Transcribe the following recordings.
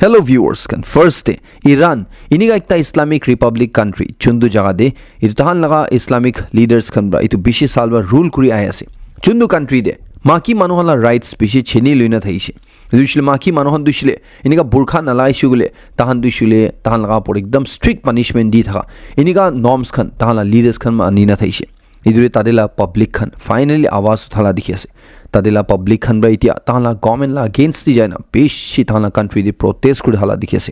Hello viewers kan first day Iran ini ga ekta Islamic Republic country chundu jaga de itu tahan laga Islamic leaders kan bra itu bishi salwa rule kuri aya ase chundu country de maki manohala rights bishi chini luina thaise dushile maki manohan dushile ini ga burkha nalai shugule tahan dushile tahan laga por ekdam strict punishment di thaga ini ga norms kan tahan la leaders kan ma anina thaise idure tadela public kan finally awas thala dikhiase tadela public khan bra itia tala government la against di jaina beshi tala country di protest kuri hala dikhiase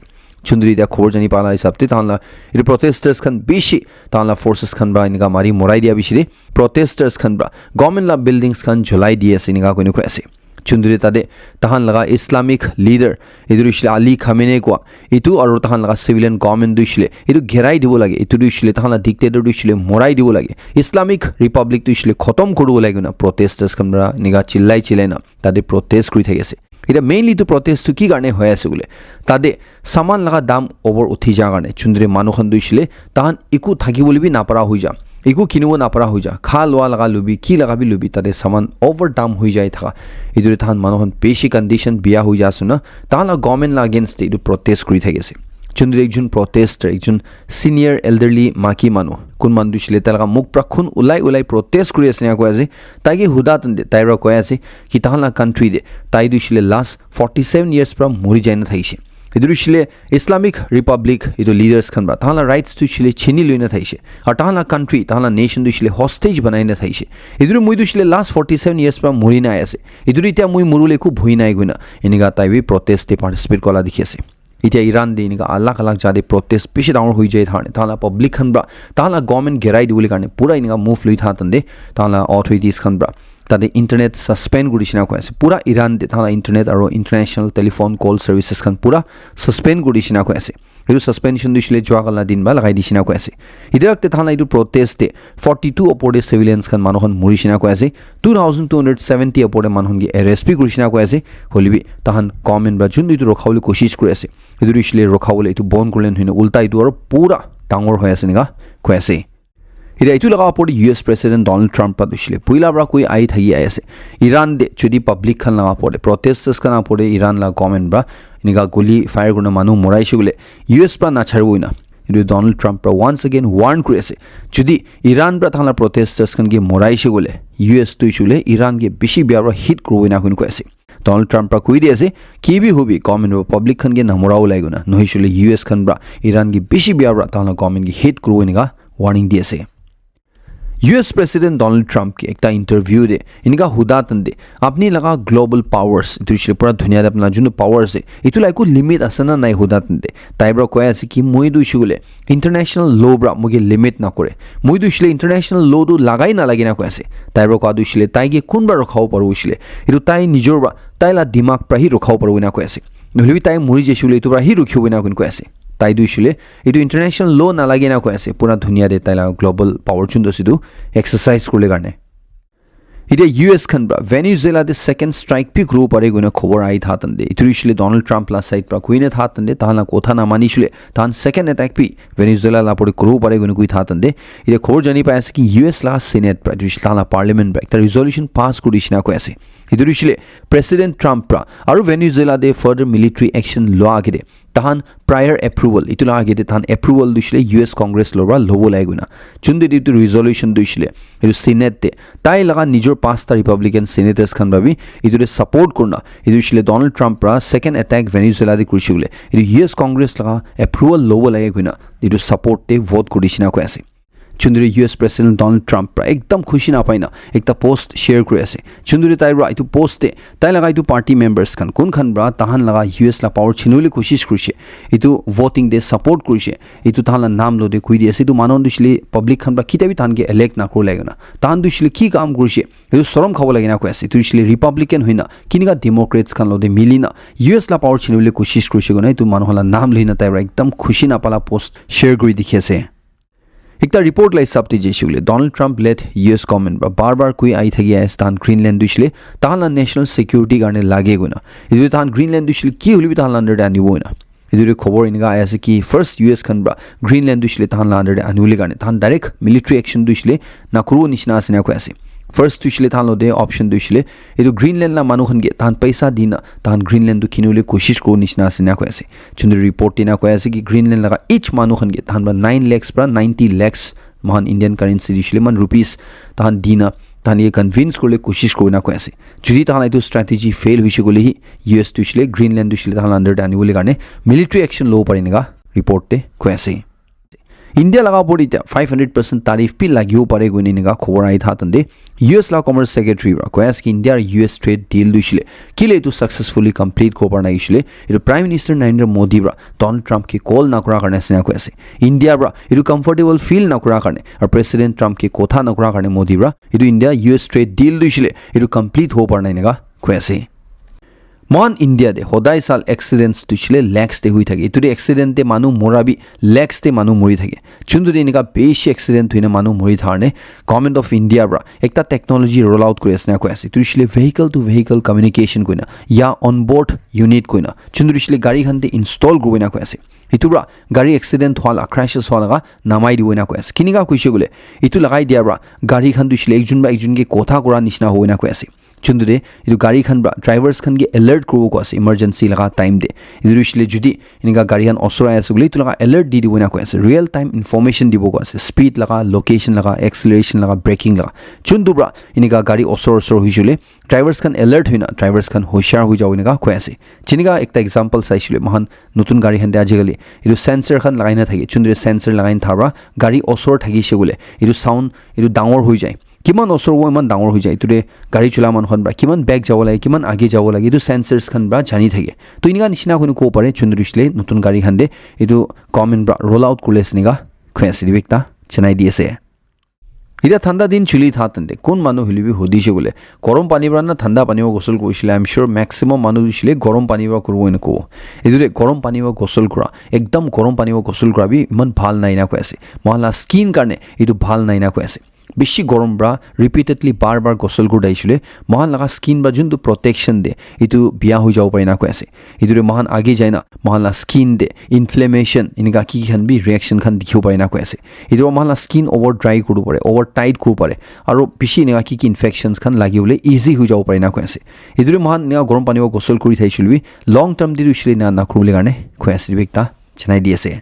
chundri dia khobor jani pala hisabte tala it protesters khan beshi tala forces khan bra inga mari morai dia bishire protesters khan bra government la buildings khan jolai diase inga koinu ko ase chundri tade tahan laga Islamic leader idurishile Ali Khamenei ko itu aru tahan laga civilian government duishile itu gherai dibo lage itu duishile tahan la dictator duishile morai dibo lage Islamic Republic duishile khotom korubo lage na protesters kamra niga chillai na tade protest kuri thagese এটা mainly তো protest কি কারণে হয়ে আছে বলে তাদে সামান লাগা দাম ওভার উঠি যা কারণে চুন্দ্রে মানুখন দুইছিলে তাহান ইকু থাকি বলিবি না পারা হই যা ইকু কিনিব না পারা হই যা খা লোয়া লাগা লুবি কি লাগাবি লুবি তাদে সামান ওভার দাম হই যায় থাকা ইদুরে তাহান মানুখন বেশি কন্ডিশন বিয়া হই যাছে না তাহলে গভর্নমেন্ট লা এগেইনস্ট ইদু প্রটেস্ট করি থাকেছে চুন্দ্রে একজন প্রটেস্টার একজন সিনিয়র এল্ডারলি মাকি মানুহ কোন মান দুইছিলে তালকা মুখ প্রাক্ষণ উলাই প্রটেস্ট কৰি আছে না কয় আছে তাইকে হুদা তন্দে তাইরা কয় আছে কি তাহলা কান্ট্রি দে তাই দুইছিলে লাস্ট 47 ইয়ার্স পৰা মৰি যায় না থাইছে ইদুৰিছিলে ইসলামিক রিপাবলিক ইদু লিডার্স খান বা তাহলা রাইটস দুইছিলে ছিনি লইনা থাইছে আর তাহলা কান্ট্রি তাহলা নেশন দুইছিলে হস্টেজ বনাই না থাইছে ইদুৰি মুই দুইছিলে লাস্ট 47 ইয়াৰ্স পৰা মৰি নাই আছে ইদুৰি এতিয়া মুই মুৰুলে খুব ভুই নাই গুনা এনিগা তাইবি প্রটেস্টে পার্টিসিপেট কলা দেখি আছে ইতিয়া ইরান দে ইনিকা আল্লাহ আল্লাহ জাদে প্রটেস্ট বেশি ডাঙর হই যায় থানে তাহলা পাবলিক খান ব্রা তাহলা গভর্নমেন্ট গেরাই দিবলি কারণে পুরা ইনিকা মুভ লই থাতন্দে তাহলা অথরিটিস খান ব্রা তাদে ইন্টারনেট সাসপেন্ড করিছিনা কইছে পুরা ইরান দে তাহলা ইন্টারনেট আর ইন্টারন্যাশনাল টেলিফোন কল সার্ভিসেস খান পুরা সাসপেন্ড করিছিনা কইছে এই সাসপেনশন দিছিলে জোয়াগালা দিন বা লাগাই দিছিনা কইছে ইদারতে তাহলা ইদু প্রটেস্টে 42 অপরে সিভিলিয়ানস খান মানুহন মরিছিনা কইছে 2270 অপরে মানুহন কি এরেস্ট বি করিছিনা কইছে হলিবি তাহান গভর্নমেন্ট বা জুন ইদু রখাউলি কোশিশ করেছে ইদু দিছিলে রখাউলি ইদু বন করলেন হইনা উল্টা ইদু আর পুরা ডাঙর হই আছে নিগা কইছে ইদা ইতু লাগা পড়ি ইউএস প্রেসিডেন্ট ডোনাল্ড ট্রাম্প পা দিছিলে পইলা ব্রা কই আই থাকি আছে ইরান দে যদি পাবলিক খান লাগা পড়ে প্রটেস্টার্স খান পড়ে ইরান লা গভর্নমেন্ট ব্রা নিগা গুলি ফায়ার করনা মানু মরাইছে বলে ইউএস পা না ছাড়বই না ইদু ডোনাল্ড ট্রাম্প পা ওয়ান্স अगेन ওয়ার্ন করেছে যদি ইরান ব্রা তাহলা প্রটেস্টার্স খান কি মরাইছে বলে ইউএস তুইছিলে ইরান কে বেশি বিয়ারা হিট করবই না কোন কইছে ডোনাল্ড ট্রাম্প পা কই দিয়েছে কি বি হবি গভর্নমেন্ট পাবলিক খান কে নামরাও লাগো না নহিছিলে ইউএস খান ব্রা ইরান কে বেশি বিয়ারা তাহলা গভর্নমেন্ট কে হিট করবই না ওয়ার্নিং দিয়েছে US प्रेसिडेंट डोनाल्ड ट्रम्प के एक इंटरव्यू दे इनका हुदातन दे अपनी लगा ग्लोबल पावर्स इतु पूरा दुनिया दे अपना जुन पावर्स है इतु लाइक लिमिट असना নাই हुदातन दे ताइब्रा কয় আছে কি মই দুইছিলে ইন্টারন্যাশনাল ল ব্রা মুগে লিমিট না করে মই দুইছিলে ইন্টারন্যাশনাল ল দু লাগাই না লাগি না কয় আছে তাইব্রা কয় দুইছিলে তাইকে কোনবা ৰখাও পাৰবইছিলে ইতু তাই নিজৰ ব্ৰা তাইলা দিমাগ প্ৰাহি ৰখাও পাৰবই না কয় আছে নহলিবি তাই মৰি যেছিলে ইতু প্ৰাহি ৰখিবই না কোন কয় আছে তাই দুইছিলে ইটো ইন্টারন্যাশনাল ল না লাগি না কয় আছে পুরা দুনিয়া দে তাইলা গ্লোবাল পাওয়ার চুন দছিদু এক্সারসাইজ করলে কারণে ইটা ইউএস খান ব্রা ভেনিজুয়েলা দে সেকেন্ড স্ট্রাইক পি গ্রুপ আরে গুনে খবর আই থাতন দে ইতুরিছিলে ডোনাল্ড ট্রাম্প লা সাইড প্রা কুইনে থাতন দে তাহলা কথা না মানিছিলে তান সেকেন্ড অ্যাটাক পি ভেনিজুয়েলা লা পড়ে গ্রুপ আরে গুনে কুই থাতন দে ইটা খবর জানি পাইছে কি ইউএস লা সিনেট প্রা দিশলা পার্লামেন্ট ব্রা একটা রেজলিউশন পাস করিছিনা কয় আছে ইতুরিছিলে প্রেসিডেন্ট ট্রাম্প প্রা আর ভেনিজুয়েলা দে ফার্দার মিলিটারি অ্যাকশন ল আগেদে তাহান প্রায়ার অ্যাপ্রুভাল ইতু লাগে তাহান অ্যাপ্রুভাল দিছিলে ইউএস কংগ্রেস লবা লব লাগো না চুন্দি দিতু রেজলিউশন দিছিলে ইতু সিনেট তে তাই লাগা নিজৰ পাঁচটা ৰিপাবলিকান সিনেটৰ্স খান ভাবি ইতুৰে সাপোৰ্ট কৰনা ইতু দিছিলে ডোনাল্ড ট্ৰাম্প ৰা সেকেন্ড অ্যাটাক ভেনিজুয়েলা দি কৰিছিলে ইতু ইউএস কংগ্ৰেস লাগা অ্যাপ্ৰুভাল লব লাগো না ইতু সাপোৰ্ট তে ভোট কৰিছিনা কয় আছে চুন্দুরি ইউএস প্রেসিডেন্ট ডোনাল্ড ট্রাম্প একদম খুশি না পাই না একটা পোস্ট শেয়ার করে আছে চুন্দুরি তাই রা ইতু পোস্টে তাই লাগা ইতু পার্টি মেম্বার্স খান কোন খান ব্রা তাহান লাগা ইউএস লা পাওয়ার ছিনুলি কোশিশ কৰিছে ইতু ভোটিং দে সাপোৰ্ট কৰিছে ইতু তাহান নাম লদে কই দিছে ইতু মানন দিছলি পাবলিক খান ব্রা কিতাবি তাহানকে ইলেক্ট না কৰি লাগে না তাহান দিছলি কি কাম কৰিছে ইতু শরম খাব লাগে না কয় আছে ইতু দিছলি রিপাবলিকান হইনা কিনিকা ডেমোক্রেটস খান লদে মিলি না ইউএস লা পাওয়ার ছিনুলি কোশিশ কৰিছে গনা ইতু মানহলা নাম লইনা তাই ৰা একদম খুশি না পালা পোস্ট শেয়াৰ কৰি দেখি আছে একটা রিপোর্ট লাই সাবতি যেছিলে Donald Trump led US government বারবার কই আই থাকি আছে তাহান গ্রিনল্যান্ড দিছিলে তাহালা ন্যাশনাল সিকিউরিটি কারণে লাগে গনা ইদু তাহান গ্রিনল্যান্ড দিছিলে কি হলিবি তাহালা আন্ডার আনিব না ইদুরে খবর ইনগা আছে কি ফার্স্ট ইউএস খান ব্রা গ্রিনল্যান্ড দিছিলে তাহালা আন্ডার আনিবলি কারণে তাহান ডাইরেক্ট মিলিটারি অ্যাকশন দিছিলে না করব নিশনা আছে না কয় আছে First tuishile than lo de option tuishile etu Greenland la manu khan ge tan paisa dina tan Greenland tu kinule koshish ko nishna asina ko ase chundu report tina ko ase ki Greenland laga each manu khan ge tan 9 lakhs pra 90 lakhs man Indian currency tuishile man rupees tan dina tan ye convince korle koshish ko na ko ase jodi tan etu strategy fail hoise gole hi US tuishile Greenland tuishile tan under dani bole karne military action lo parinega report te ko ase India laga body 500% tarif pi lagyo pare guni niga khobor ai tha tande US la commerce secretary ra koyas ki India US trade deal dushile kile to successfully complete khobor na ishile it prime minister Narendra Modi ra Donald Trump ki call na kura karne sina koyase India ra it comfortable feel na kura karne or president Trump ki kotha na kura karne Modi ra it India US trade deal dushile it complete khobor na niga koyase Mon India de hodai sal accidents tushile lakhs te hui thake ituri accident te manu morabi lakhs te manu mori thake chundu de nika beshi accident huina manu mori tharne government of India bra ekta technology roll out kuri asna ko ase tushile vehicle to vehicle communication koina ya on board unit koina chundu tushile gari khan te install guina ko ase itubra gari accident hwala crashes hwala namai diwina ko ase kiniga kuise gule itu lagai dia bra gari khan tushile ekjun ke kotha kora nishna hoina ko ase chundure idu gari khan bra drivers khan ge alert krubo ko ase emergency laga time de idu ishile judi ininga gari khan osora asugule itu laga alert di diwina ko ase real time information dibo ko ase speed laga location laga acceleration laga braking laga chundu bra ininga gari osor hujule drivers khan alert huina drivers khan hoshar hu jawina ga ko ase chiniga ekta example saishile mahan notun gari khan de ajigali idu sensor khan lagai na thage chundure sensor lagai thara gari osor thagi segule idu sound idu dangor hui jai কিমান অসৰ ও ইমান ডাঙৰ হৈ যায় ইতুৰে গাড়ী চলা মানখন bra কিমান back যাব লাগে কিমান আগে যাব লাগে ইটো সেন্সৰস খান ব্ৰা জানি থাকে তো ইনিগা নিচিনা কোনো কো পাৰে চন্দ্ৰুশলে নতুন গাড়ী খান দে ইটো কমন ব্ৰা রোল আউট করলেস নিগা খুয়াসি দিবেকটা চেনাই দিয়েছে ইটা ঠান্ডা দিন চলি থাতন্দে কোন মানুহ হলিবি হদিছে বলে গরম পানী ব্ৰা না ঠান্ডা পানী গোসল কৰিছিলে আই এম শিওৰ ম্যাক্সিমাম মানুহ দিছিলে গৰম পানী ব্ৰা কৰব নকো ইদুৰে গৰম পানী ব্ৰা গোসল কৰা একদম গৰম পানী ব্ৰা গোসল কৰাবি ইমান ভাল নাই না কৈছে মহলা স্কিন কাৰণে ইটো ভাল নাই না কৈছে বেশি গরম ব্রা রিপিটেডলি বারবার গোসল গুড়াইছিলে মহান লাগা স্কিন বা যোনটো প্রটেকশন দে ইটো বিয়া হৈ যাব পাৰি না কৈ আছে ইটোৰে মহান আগে যায় না মহান স্কিন দে ইনফ্লেমেশন ইনকা কি খান বি ৰিঅ্যাকশন খান দেখিব পাৰি না কৈ আছে ইটো মহান স্কিন ওভাৰ ড্ৰাই কৰিব পাৰে ওভাৰ টাইট কৰিব পাৰে আৰু বেশি ইনকা কি ইনফেকশনস খান লাগিবলৈ ইজি হৈ যাব পাৰি না কৈ আছে ইটোৰে মহান ইনকা গৰম পানী গোসল কৰি থাইছিলবি লং টাৰ্ম দি উছলি না না কৰুলে কাৰণে কৈ আছে দিবেকটা জনাই দি আছে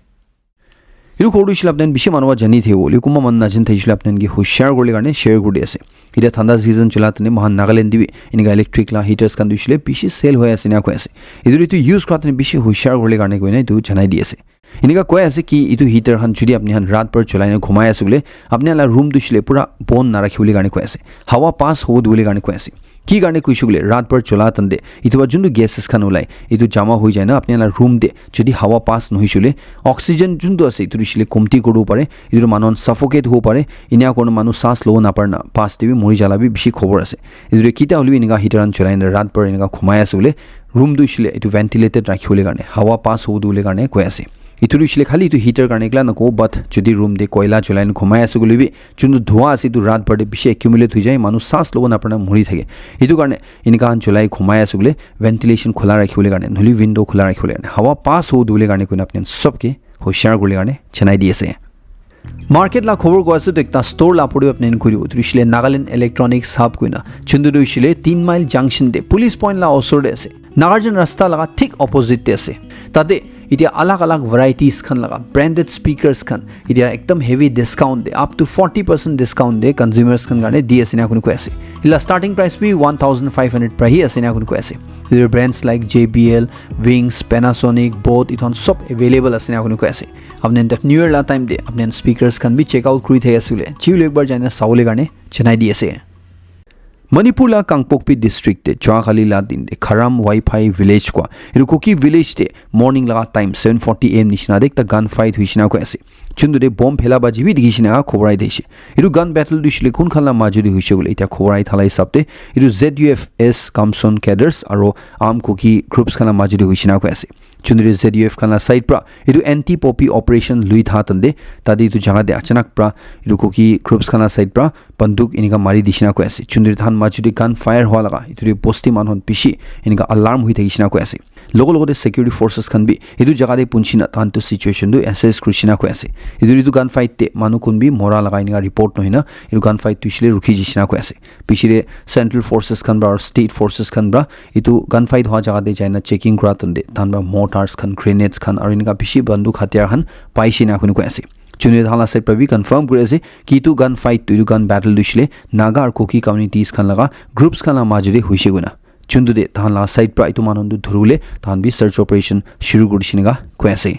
ইটো কৰিছিল আপনি বেশি মানুহ জানি থে বলি কোমা মান নাজন থৈছিল আপনি কি হুশিয়াৰ কৰিলে কাৰণে শেয়াৰ কৰি আছে এটা ঠান্ডা সিজন চলাতনে মহান নাগালেণ্ড দিবি ইনকা ইলেক্ট্ৰিক লা হিটাৰ্স কান দিছিলে বেশি সেল হৈ আছে না কৈ আছে ইটো ইউজ কৰাতনে বেশি হুশিয়াৰ কৰিলে কাৰণে কৈ না ইটো জনাই দি আছে ইনকা কৈ আছে কি ইটো হিটাৰ হান যদি আপনি হান ৰাত পৰ চলাই না ঘুমাই আছে বলে আপনি আলা ৰুম দিছিলে পুৰা বন না ৰাখিবলৈ কাৰণে কৈ আছে হাৱা পাস হ'ব দিবলৈ কাৰণে কৈ আছে কি কাৰণে কৈছুগলে ৰাত পৰ চলাতন্দে ইটোবা যোনটো গ্যাসেস খান ওলাই ইটো জামা হৈ যায় না আপনি আলা রুম দে যদি হাৱা পাস নহইছিলে অক্সিজেন যোনটো আছে ইটো দিছিলে কমতি কৰিব পাৰে ইটো মানুহ সাফোকেট হ'ব পাৰে ইনা কোনো মানুহ শ্বাস লব নাপাৰ না পাস দিবি মৰি যালাবি বেশি খবৰ আছে ইটো কিটা হলিবি ইনকা হিটাৰ আন চলাই না ৰাত পৰ ইনকা ঘুমাই আছে বলে ৰুম দিছিলে ইটো ভেন্টিলেটেড ৰাখিবলৈ কাৰণে হাৱা পাস হ'ব দিবলৈ কাৰণে কৈ আছে ইটো দিছিলে খালি ইটো হিটাৰ কাৰণে একলা নকো বাট যদি ৰুম দে কয়লা চলাই না ঘুমাই আছে গলিবি যোনটো ধোঁৱা আছে ইটো ৰাত পৰ বেশি একিউমুলেট হৈ যায় মানুহ শ্বাস লব নাপাৰ না মৰি থাকে ইটো কাৰণে ইনকা আন চলাই ঘুমাই আছে বলে ভেন্টিলেশন খোলা ৰাখিবলৈ কাৰণে নহলি উইন্ডো খোলা ৰাখিবলৈ কাৰণে হাৱা পাস হ'ব দিবলৈ কাৰণে কোন আপনি সবকে হুশিয়াৰ কৰিলে কাৰণে চেনাই দি আছে মার্কেট লা খবর কোয়াছে তো একটা স্টোর লা পড়ি আপনি করিও তুইছিলে নাগাল্যান্ড ইলেকট্রনিক্স হাব কইনা চন্দ্র দুইছিলে 3 মাইল জাংশন দে পুলিশ পয়েন্ট লা অসরে আছে নাগার্জুন রাস্তা লাগা ঠিক অপোজিট তে আছে তাতে ইতিয়া আলাগ ভ্যারাইটিজ খান লাগা ব্র্যান্ডেড স্পিকার্স খান ইতিয়া একদম হেভি ডিসকাউন্ট দে আপ টু 40% ডিসকাউন্ট দে কনজিউমার্স খান গানে দি আছে না কোন কই আছে ইলা স্টার্টিং প্রাইস বি 1500 প্রাহি আছে না কোন কই আছে there brands like JBL Wings Panasonic both ইথন সব अवेलेबल আছে না কোন কই আছে আপনি নিউ ইয়ার লা টাইম দে আপনি স্পিকার্স খান বি চেক আউট করি থাই আসলে চিউলে একবার জানা সাউলে গানে চেনাই দি আছে मणिपुर ला कांगपोकपी डिस्ट्रिक्ट ते चुआखाली ला दिन दे खराम वाईफाई विलेज को रुकुकी विलेज ते मॉर्निंग लगा टाइम 7:40 AM निशना देख ता गन फाइट हुइसिना को ऐसे चुंदुरे बम फेलाबाजी भी दिगिसिना खबराई देसे इरु गन बैटल दिसले कोन खाला माजुरी हुइसे गले इता खबराई थालाई सबते इरु ZUFS कामसन कैडर्स आरो आर्म कुकी ग्रुप्स खाला माजुरी हुइसिना को ऐसे चुंदुरे ZUF खाला साइड प्रा इरु एंटी पॉपी ऑपरेशन लुई था तंदे तादी तु जगह दे अचानक प्रा इरु कुकी ग्रुप्स खाला साइड प्रा बंदूक इनका मारी दिसिना को ऐसे चुंदुरे थान माजुरी गन फायर हुआ लगा इतुरे पोस्टी मानहन पिशी इनका अलार्म हुई थगिसिना को ऐसे লগতে security forces kan bi edu jaga de punchina tan to situation du assess krishina ko ase edu gun fight te manu kun bi mora lagai ninga report no hina edu gun fight tu shile rukhi jishina ko ase pishire central forces kan ba or state forces kan ba edu gun fight ho jaga de jaina checking kra tunde tan ba mortars kan grenades kan aringa bishi banduk hatiar han paishina kun ko ase Chunde thala side pra bi confirm kore ase ki tu gun fight tu gun battle dushile Naga or Kuki communities kan laga groups kan la majure huise guna chundu de thala side pra itu manondu dhurule tan bi search operation shuru gudishiniga ko ase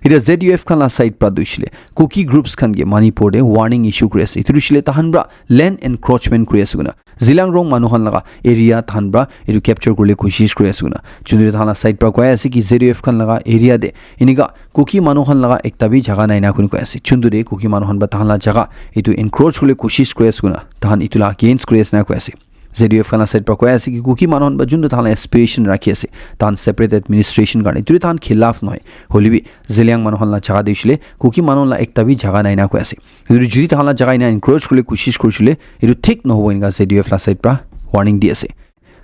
ida ZUF kan la side pra dushile Kuki groups kan ge Manipur de warning issue kore ase itu dushile tahan bra land encroachment kore ase guna Zilangrong manuhan laga area tahan bra itu capture kurle koshish kore ase guna chundu de thala side pra ko ase ki ZUF kan laga area de iniga Kuki manuhan laga ekta bi jaga naina kun ko ase chundu de Kuki manuhan ba tahan la jaga itu encroach kurle koshish kore ase guna tahan itula against kore ase na ko ase ZUF kana side pa ko ase ki Kuki manon ba jundu thala aspiration rakhi ase tan separate administration garne turi tan khilaf noy holibi Zeliang manon la jaga deishile Kuki manon la ekta bi jaga naina ko ase edu juri thala jaga ina encroach kule koshish korchile edu thik no hobo inga ZUF la side pra warning di ase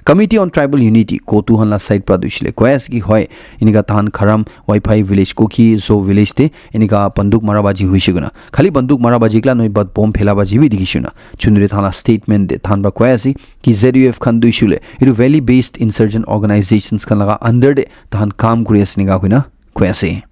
Committee on Tribal Unity Kotu han la side pra dushile ko ase ki hoy iniga tan kharam wifi village Kuki zo village te iniga banduk marabaji hoise guna khali banduk marabaji kla noi bad bomb phelabaji bi dikishuna chundure thala statement de than ba ko ase ki ZUF khan dushile iru valley based insurgent organizations kan laga under de than kam kuri ase niga hoina ko ase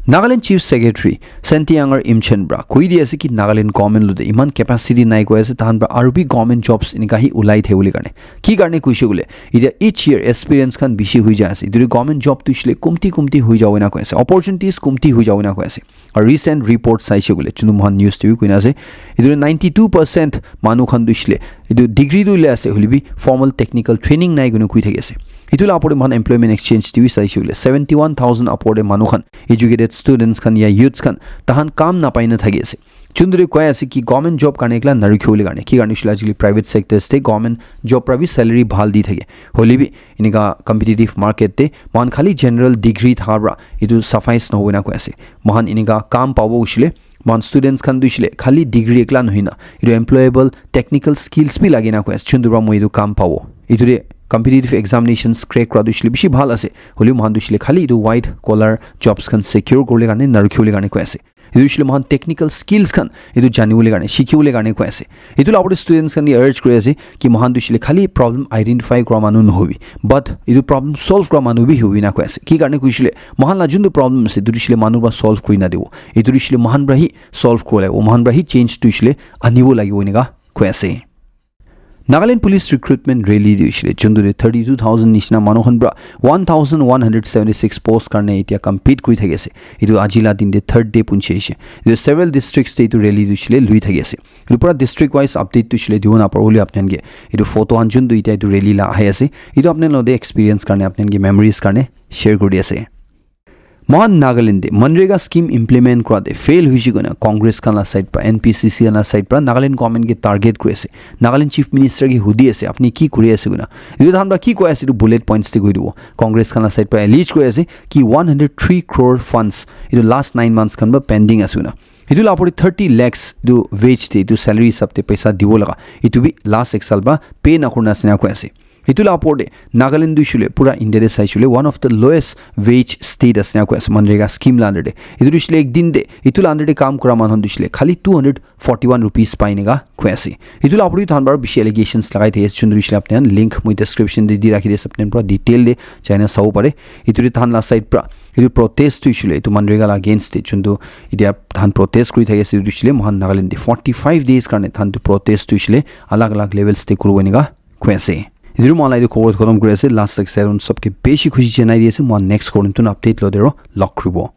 Nagaland Chief Secretary Sentianger Imchen bra koi di ase ki Nagaland government lu de iman capacity nai ko ase tahan bra RB government jobs inika hi ulai the uli karne ki karne kuise gule ida each year experience kan bishi hui ja ase idu government job tu shile kumti hui jawena ko ase opportunities kumti hui jawena ko ase a recent report saise gule chunu mohan news tv kuina ase idu 92% manu khan du shile idu degree du le ase hulibi formal technical training nai gunu kui thagi ase itula apode mohan employment exchange tv saise gule 71000 apode manu khan educated students kan ya youths kan tahan kam na paina thagi ase chundure ko ase ki government job karne ekla narikhiole karne ki karne shilajili private sectors te government job pra bi salary bhal di thage holibi inika competitive market te man khali general degree thabra idu suffice no hoina ko ase mohan inika kam pawo ushile man students kan dushile khali degree ekla nohina idu employable technical skills bi lagina ko ase chundura mo idu kam pawo idure competitive examinations crack kra dushile bishi bhal ase holi mohan dushile khali idu white collar jobs kan secure korle karne narikhiole karne ko ase idu shile mohan technical skills kan idu janiwole karne shikhiwole karne ko ase idu labode students kan urge kore ase ki mohan dushile khali problem identify kra manu no hobi but idu problem solve kra manu bi hobi na ko ase ki karne kuishile mohan la jundu problem ase idu shile manu ba solve koi na dewo idu shile mohan brahi solve kole o mohan brahi change tu shile aniwo lagiwo niga ko ase Nagaland Police Recruitment Rally dushile chundure 32000 nishna manohan bra 1176 post karne etia compete kuri thagi ase idu ajila din de third day punche ase idu several districts te idu rally dushile lui thagi ase idu pura district wise update dushile diona paroli apnange idu photo anjun du itia idu rally la ahi ase idu apne lode experience karne apnange memories karne share kuri ase Mohan Nagaland Manrega scheme implement kora de fail huiji gona Congress kan la side pra NPCC na side pra Nagaland government ke target kore ase Nagaland chief minister ki hudi ase apni ki kuri ase gona idu dhan ba ki ko ase du bullet points te goi dibo Congress kan la side pra allege kore ase ki 103 crore funds idu last 9 months kan ba pending ase gona idu la apori 30 lakhs du wage te du salary sabte paisa dibo laga itu bi last ek sal ba pay na kurna sina ko ase itula apode Nagaland dushule pura India de saishule one of the lowest wage state asna ko Manrega scheme landed idu dushule ek din de itula under de kaam kora manhon dushule khali 241 rupees painega ko ase itula apodi thanbar bishi allegations lagai the chundu dushule apne link moi description de di rakhi de sapne pura detail de chaina sau pare ituri thanla side pra idu protest dushule itu Manrega la against chundu idia than protest kuri thage ase dushule Mohan Nagaland de 45 days karne than to protest dushule alag alag levels te kurwenega ko ase इधर मलाई तो खबर खत्म करे last section सबके बेसी खुशी जनाई दिएছে মই नेक्स्ट कोन तुन अपडेट लदेरो लक रिबो